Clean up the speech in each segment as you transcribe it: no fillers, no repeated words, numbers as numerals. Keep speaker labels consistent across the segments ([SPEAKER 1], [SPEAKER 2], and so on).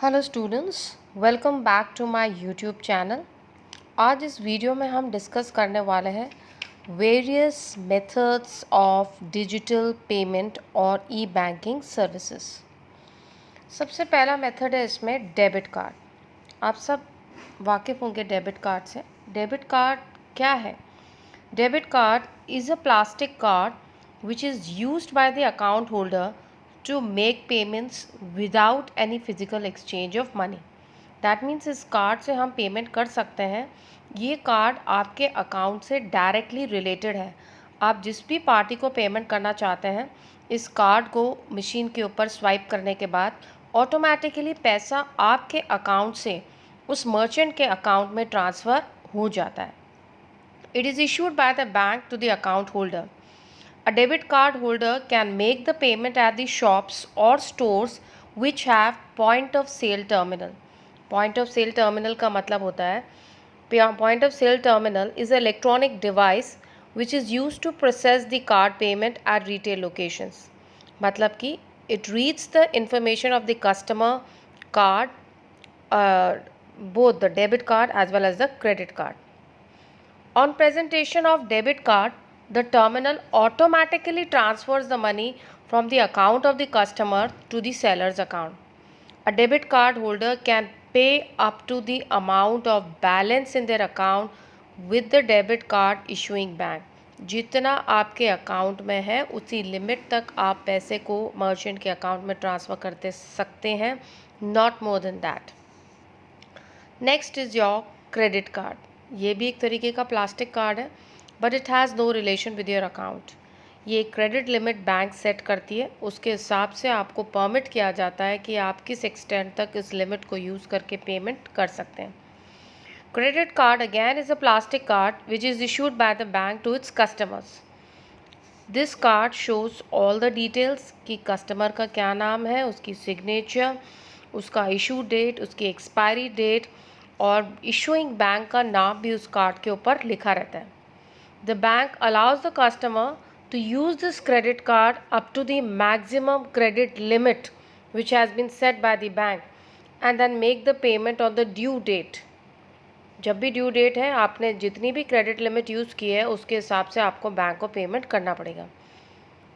[SPEAKER 1] Hello students, welcome back to my YouTube channel. आज इस video में हम डिस्कस करने वाले हैं various methods of digital payment और ई बैंकिंग सर्विसेज। सबसे पहला मेथड है इसमें डेबिट कार्ड। आप सब वाकिफ़ होंगे डेबिट कार्ड से। डेबिट कार्ड क्या है? Debit card is a plastic card which is used by the account holder to make payments without any physical exchange of money. That means इस card से हम payment कर सकते हैं। ये कार्ड आपके अकाउंट से डायरेक्टली रिलेटेड है। आप जिस भी पार्टी को पेमेंट करना चाहते हैं, इस कार्ड को मशीन के ऊपर स्वाइप करने के बाद ऑटोमेटिकली पैसा आपके अकाउंट से उस मर्चेंट के अकाउंट में ट्रांसफ़र हो जाता है। It is issued by the bank to the account holder. A debit card holder can make the payment at the shops or stores which have point of sale terminal. Point of sale terminal का मतलब होता है, point of sale terminal is an electronic device which is used to process the card payment at retail locations. मतलब कि it reads the information of the customer card, both the debit card as well as the credit card. On presentation of debit card, the terminal automatically transfers the money from the account of the customer to the seller's account. A debit card holder can pay up to the amount of balance in their account with the debit card issuing bank. जितना आपके account में है उसी limit तक आप पैसे को merchant के अकाउंट में ट्रांसफ़र करते सकते हैं, not more than that. Next is your credit card. ये भी एक तरीके का प्लास्टिक कार्ड है, but it has no relation with your account. ये क्रेडिट लिमिट बैंक सेट करती है, उसके हिसाब से आपको परमिट किया जाता है कि आप किस एक्सटेंट तक इस लिमिट को यूज़ करके पेमेंट कर सकते हैं। Credit card again is a plastic card which is issued by the bank to its customers. This card shows all the details कि कस्टमर का क्या नाम है, उसकी सिग्नेचर, उसका इशू डेट, उसकी एक्सपायरी डेट और इशूइंग बैंक का नाम भी उस कार्ड के ऊपर लिखा रहता है। The bank allows the customer to use this credit card up to the maximum credit limit which has been set by the bank and then make the payment on the due date. जब भी due date है, आपने जितनी भी credit limit use की है उसके हिसाब से आपको बैंक को पेमेंट करना पड़ेगा।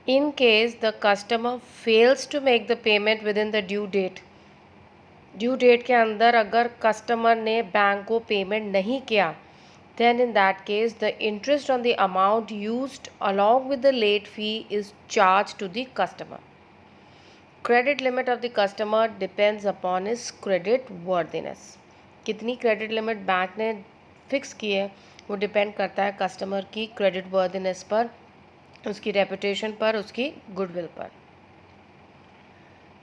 [SPEAKER 1] In case the customer fails to make the payment within the due date के अंदर अगर कस्टमर ने बैंक को पेमेंट नहीं किया, then in that case the interest on the amount used along with the late fee is charged to the customer. Credit limit of the customer depends upon his credit worthiness. कितनी credit limit bank ने fix की है वो depend करता है customer की credit worthiness पर, उसकी रेपुटेशन पर, उसकी गुडविल पर।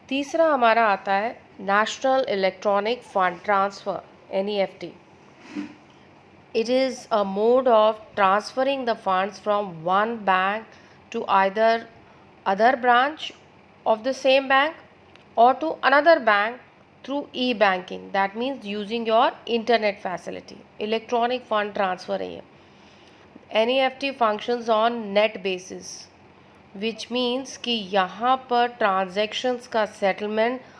[SPEAKER 1] तीसरा हमारा आता है national electronic fund transfer, NEFT. It is a mode of transferring the funds from one bank to either other branch of the same bank or to another bank through e-banking. That means using your internet facility. Electronic fund transfer है ये। NEFT functions on net basis, which means कि यहाँ पर transactions का settlement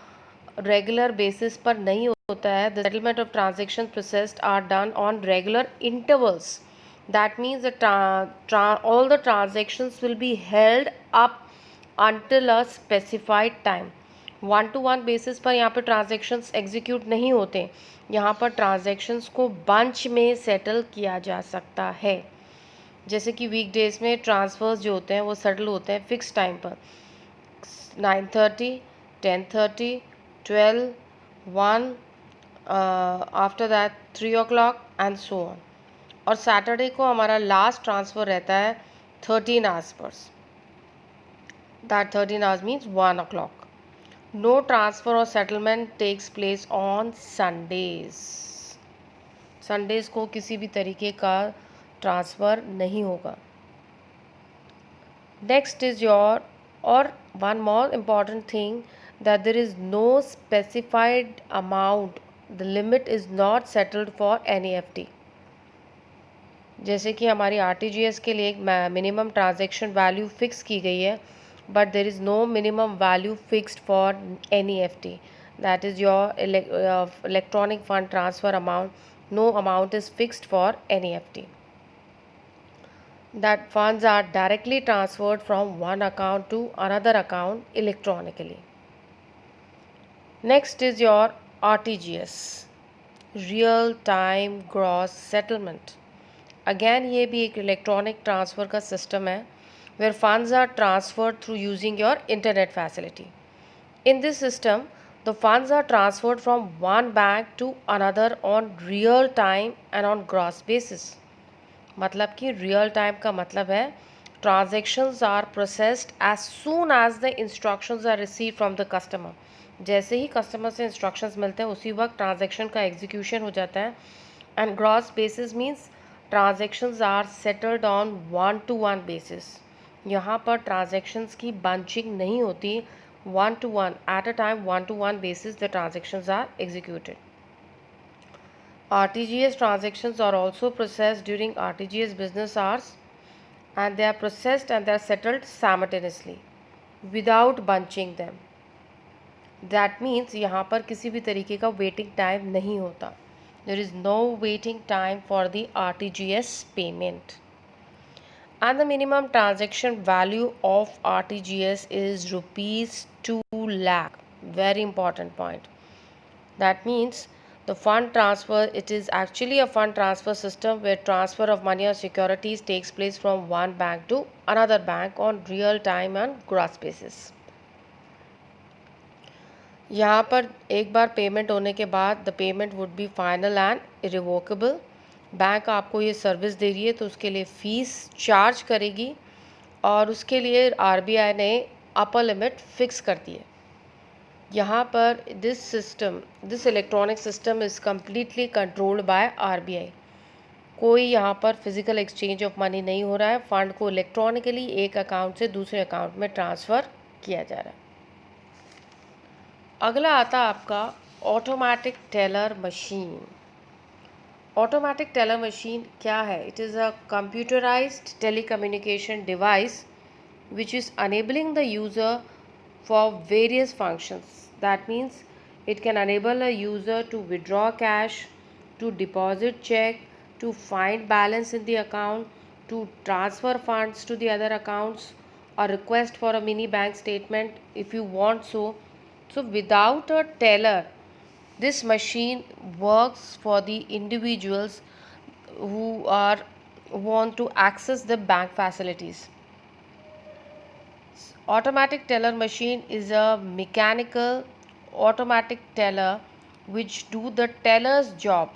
[SPEAKER 1] regular basis पर नहीं होता है। The settlement of transaction processed are done on regular intervals. That means all the transactions will be held up until a specified time. 1-to-1 basis पर यहाँ पर ट्रांजेक्शन्स एग्जीक्यूट नहीं होते। यहाँ पर ट्रांजेक्शन्स को बंच में सेटल किया जा सकता है। जैसे कि वीकडेज में ट्रांसफ़र्स जो होते हैं वो सेटल होते हैं फिक्स टाइम पर, 9:30, 10:30, 12, 1, after that 3 o'clock and so on. और सैटरडे को हमारा लास्ट ट्रांसफ़र रहता है 13 आवर्स पर। That 13 hours means 1 o'clock. No transfer और settlement takes place on Sundays. Sundays को किसी भी तरीके का ट्रांसफ़र नहीं होगा। नेक्स्ट इज़ योर, और one more important thing, that there is no specified amount, the limit is not settled for NEFT. जैसे कि हमारी RTGS के लिए एक मिनिमम ट्रांजैक्शन वैल्यू फिक्स की गई है, but there is no minimum value fixed for NEFT. that is your electronic fund transfer amount. No amount is fixed for NEFT. That funds are directly transferred from one account to another account electronically. Next is your RTGS, real time gross settlement. Again ये भी एक electronic transfer का system है where funds are transferred through using your internet facility. In this system, the funds are transferred from one bank to another on real time and on gross basis. मतलब कि real time का मतलब है transactions are processed as soon as the instructions are received from the customer. जैसे ही customer से instructions मिलते हैं उसी वक्त ट्रांजैक्शन का एग्जीक्यूशन हो जाता है. And gross basis means transactions are settled on one to one basis. यहाँ पर ट्रांजैक्शंस की बंचिंग नहीं होती. One to one at a time, one to one basis the transactions are executed. RTGS transactions are also processed during RTGS business hours, and they are processed and they are settled simultaneously without bunching them. That means यहाँ पर किसी भी तरीके का waiting time नहीं होता. There is no waiting time for the RTGS payment. And the minimum transaction value of RTGS is ₹2 lakh. Very important point. That means the fund transfer, it is actually a fund transfer system where transfer of money or securities takes place from one bank to another bank on real time and gross basis. यहाँ पर एक बार payment होने के बाद the payment would be final and irrevocable. Bank आपको ये service दे रही है तो उसके लिए फ़ीस चार्ज करेगी और उसके लिए RBI ने अपर लिमिट फिक्स कर दी है. यहाँ पर this electronic system is completely controlled by RBI. कोई यहाँ पर फिज़िकल एक्सचेंज ऑफ मनी नहीं हो रहा है. फ़ंड को इलेक्ट्रॉनिकली एक अकाउंट से दूसरे अकाउंट में ट्रांसफ़र किया जा रहा है. अगला आता आपका automatic teller machine. Automatic teller machine क्या है? It is a computerised telecommunication device which is enabling the user for various functions. That means it can enable a user to withdraw cash, to deposit check, to find balance in the account, to transfer funds to the other accounts, or request for a mini bank statement if you want so. So without a teller, this machine works for the individuals who want to access the bank facilities. Automatic teller machine is a mechanical automatic teller which do the teller's job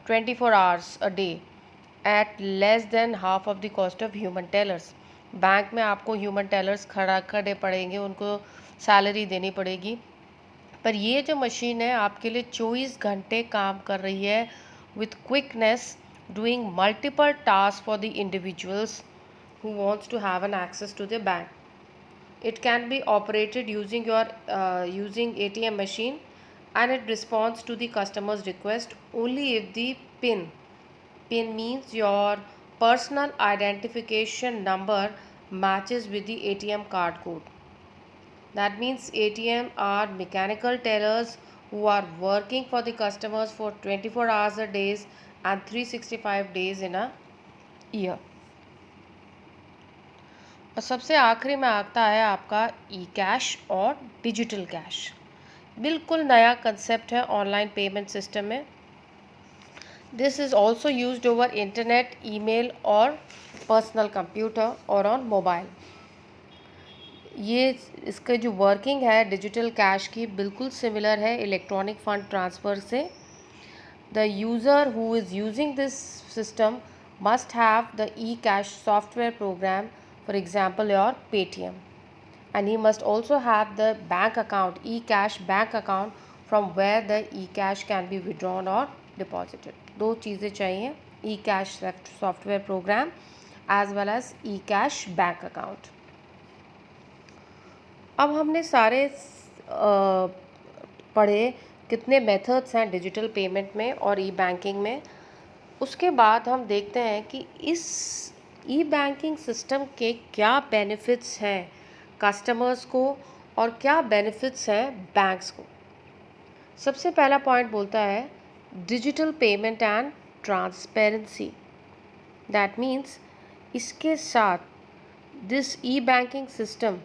[SPEAKER 1] 24 hours a day at less than half of the cost of human tellers. Bank में आपको human tailors खड़ा करने पड़ेंगे, उनको salary देनी पड़ेगी, पर ये जो मशीन है आपके लिए 24 घंटे काम कर रही है with quickness, doing multiple task for the individuals who wants to have an access to the bank. It can be operated using using ATM machine, and it responds to the customer's request only if the PIN means your personal identification number matches with the ATM card code. That means ATM are mechanical tellers who are working for the customers for 24 hours a day and 365 days in a year. और सबसे आखिरी में आता है आपका ई cash और digital cash. बिल्कुल नया कंसेप्ट है ऑनलाइन पेमेंट सिस्टम में. This is also used over internet, email और पर्सनल कंप्यूटर और ऑन मोबाइल. ये इसका जो वर्किंग है डिजिटल कैश की बिल्कुल सिमिलर है इलेक्ट्रॉनिक फ़ंड ट्रांसफ़र से. The user who is using this system must have the E cash software program, for example your Paytm, and he must also have the bank account, eCash bank account, from where the eCash can be withdrawn or deposited. दो चीज़ें चाहिए, eCash software program as well as eCash bank account. अब हमने सारे पढ़े कितने methods हैं digital payment में और ई बैंकिंग में. उसके बाद हम देखते हैं कि इस ई बैंकिंग सिस्टम के क्या बेनिफिट्स हैं कस्टमर्स को और क्या बेनिफिट्स हैं बैंक्स को. सबसे पहला पॉइंट बोलता है digital payment and transparency. That means इसके साथ this E banking system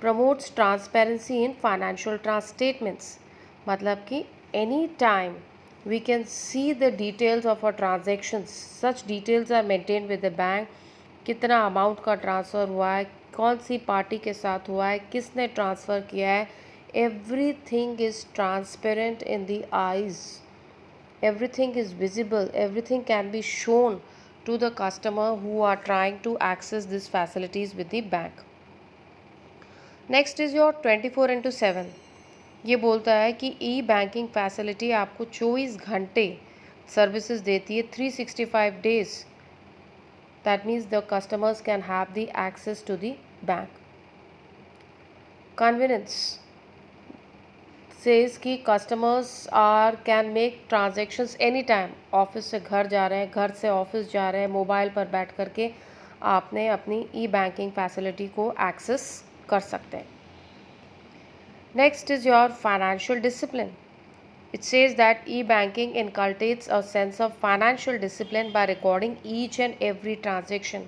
[SPEAKER 1] promotes transparency in financial statements. मतलब कि any time we can see the details of our transactions. Such details are maintained with the bank. कितना amount का transfer हुआ है, कौन सी party के साथ हुआ है, किसने ट्रांसफ़र किया है, everything is transparent in the eyes, everything is visible, everything can be shown to the customer who are trying to access these facilities with the bank. Next is your 24/7। ये बोलता है कि ई बैंकिंग फैसिलिटी आपको 24 घंटे services देती है, 365 days. That means the customers can have the access to the bank. Convenience says कि customers can make transactions any time. Office से घर जा रहे हैं, घर से ऑफिस जा रहे हैं, मोबाइल पर बैठ करके आपने अपनी ई बैंकिंग फैसिलिटी को एक्सेस कर सकते हैं। Next is your financial discipline. It says that e-banking inculcates a sense of financial discipline by recording each and every transaction.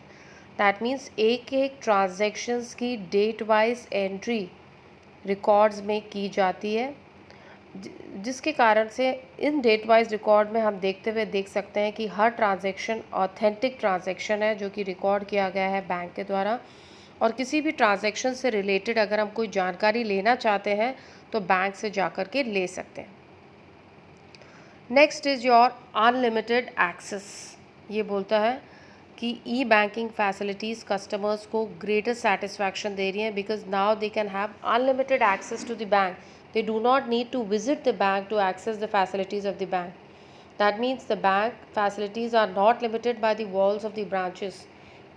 [SPEAKER 1] That means एक एक transactions की date wise entry records में की जाती है, जिसके कारण से इन डेट वाइज रिकॉर्ड में हम देखते हुए देख सकते हैं कि हर ट्रांजैक्शन ऑथेंटिक ट्रांजैक्शन है जो कि रिकॉर्ड किया गया है बैंक के द्वारा। और किसी भी ट्रांजैक्शन से रिलेटेड अगर हम कोई जानकारी लेना चाहते हैं तो बैंक से जाकर के ले सकते हैं। Next is your unlimited access. ये बोलता है कि ई बैंकिंग फैसिलिटीज़ कस्टमर्स को ग्रेटर सेटिस्फैक्शन दे रही हैं because now they can have unlimited access to the bank. They do not need to visit the bank to access the facilities of the bank. That means the bank facilities are not limited by the walls of the branches.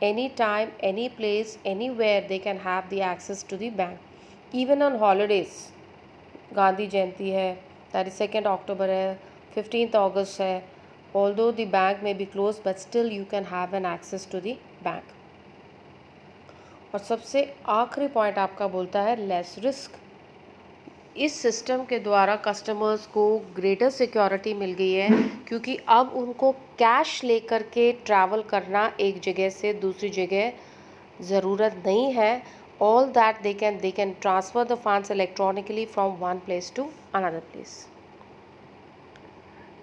[SPEAKER 1] Anytime, any place, anywhere they can have the access to the bank. Even on holidays, Gandhi Jayanti है, that is 2nd October है, 15th August है, although the bank may be closed but still you can have an access to the bank. और सबसे आखिरी point आपका बोलता है less risk. इस सिस्टम के द्वारा कस्टमर्स को ग्रेटर सिक्योरिटी मिल गई है क्योंकि अब उनको कैश लेकर के ट्रैवल करना एक जगह से दूसरी जगह ज़रूरत नहीं है। All that they can transfer the funds electronically from one place to another place.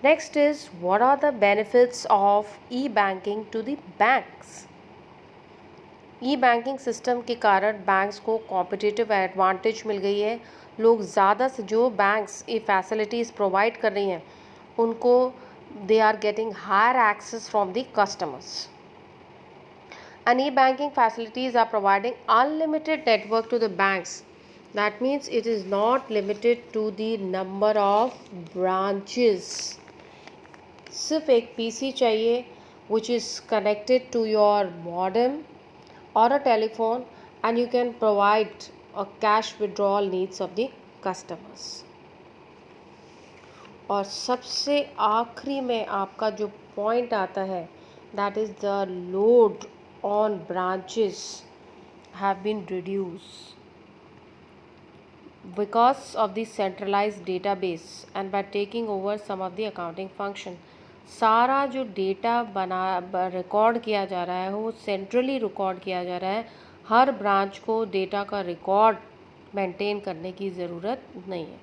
[SPEAKER 1] Next is what are the benefits of e banking to the banks. E banking system के कारण बैंक्स को कॉम्पिटिटिव एडवांटेज मिल गई है। लोग ज़्यादा से जो banks ये फैसिलिटीज़ प्रोवाइड कर रही हैं उनको they are getting higher access from the customers. And e banking facilities are providing unlimited network to the banks. That means it is not limited to the number of branches. सिर्फ एक PC चाहिए which is connected to your modem or a telephone and you can provide a cash withdrawal needs of the customers. और सबसे आखिरी में आपका जो point आता है that is the load on branches have been reduced because of the centralized database and by taking over some of the accounting function. सारा जो डेटा रिकॉर्ड किया जा रहा है वो सेंट्रली रिकॉर्ड किया जा रहा है। हर ब्रांच को डेटा का रिकॉर्ड मेंटेन करने की ज़रूरत नहीं है।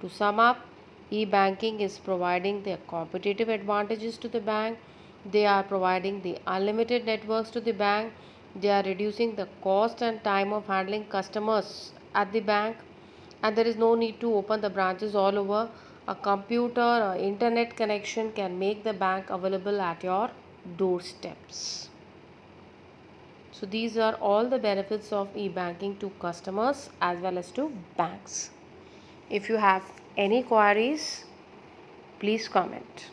[SPEAKER 1] To sum up, e banking is providing the competitive advantages to the bank, they are providing the unlimited networks to the bank, they are reducing the cost and time of handling customers at the bank, and there is no need to open the branches all over. A computer or internet connection can make the bank available at your doorsteps. So these are all the benefits of e-banking to customers as well as to banks. If you have any queries, please comment.